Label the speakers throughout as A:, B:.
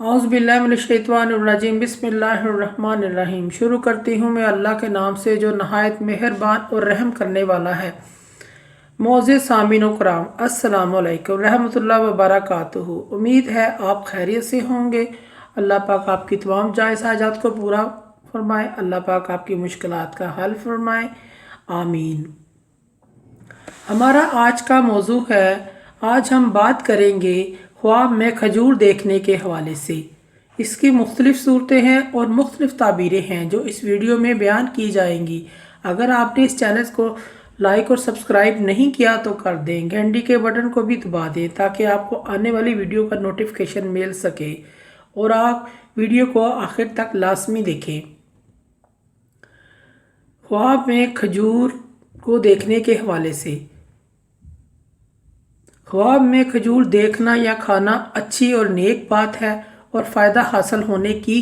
A: औज़ुबिल्लाहिमिनश्शैतानिर्रजीम बिस्मिल्लाहिर्रहमानिर्रहीम। शुरू करती हूँ मैं अल्लाह के नाम से जो नहायत मेहरबान और रहम करने वाला है। मोअज़्ज़िज़ सामीन कराम, अस्सलामु अलैकुम रहमतुल्लाहि व बरकातुहू। उम्मीद है आप खैरियत से होंगे। अल्लाह पाक आपकी तमाम जायज़ हाजात को पूरा फरमाए। अल्लाह पाक आपकी मुश्किलात का हल फरमाए, आमीन। हमारा आज का मौजू है, आज हम बात करेंगे ख्वाब में खजूर देखने के हवाले से। इसकी मुख्तलिफ सूरतें हैं और मुख्तलिफ ताबीरें हैं जो इस वीडियो में बयान की जाएंगी। अगर आपने इस चैनल को लाइक और सब्सक्राइब नहीं किया तो कर दें, घंटी के बटन को भी दबा दें ताकि आपको आने वाली वीडियो का नोटिफिकेशन मिल सके और आप वीडियो को आखिर तक लाजमी देखें। ख्वाब में खजूर को देखने के हवाले से। ख्वाब में खजूर देखना या खाना अच्छी और नेक बात है और फ़ायदा हासिल होने की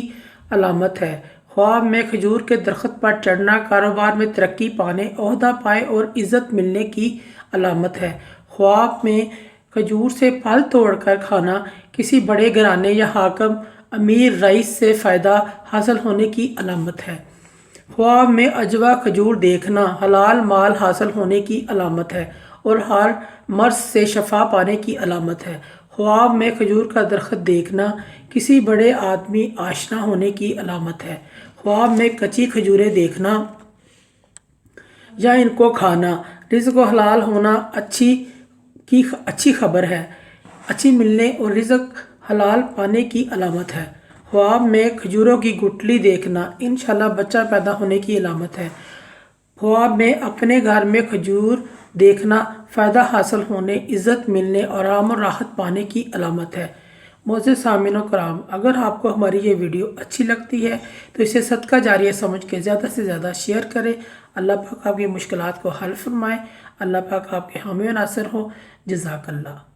A: अलामत है। ख्वाब में खजूर के दरख्त पर चढ़ना कारोबार में तरक्की पाने, ओहदा पाए और इज़्ज़त मिलने की अलामत है। ख्वाब में खजूर से फल तोड़कर खाना किसी बड़े घराने या हाकिम, अमीर, रईस से फ़ायदा हासिल होने की अलामत है। ख्वाब में अजवा खजूर देखना हलाल माल हासिल होने की अलामत है और हर मर्ज से शफा पाने की अलामत है। ख्वाब में खजूर का दरख्त देखना किसी बड़े आदमी आशना होने की अलामत है। ख्वाब में कच्ची खजूरें देखना या इनको खाना रिज़्क़ व हलाल होना अच्छी खबर है। अच्छी मिलने और रिज़्क़ हलाल पाने की अलामत है। ख्वाब में खजूरों की गुठली देखना इंशाल्लाह बच्चा पैदा होने की अलामत है। ख्वाब में अपने घर में खजूर देखना फ़ायदा हासिल होने, इज़्ज़त मिलने और आराम और राहत पाने की अलामत है। मोअज़्ज़िज़ सामीन कराम, अगर आपको हमारी ये वीडियो अच्छी लगती है तो इसे सदका जारिया समझ के ज़्यादा से ज़्यादा शेयर करें। अल्लाह पाक आपकी मुश्किलात को हल फरमाए। अल्लाह पाक आपके हामी व नासिर हो। जज़ाकल्लाह।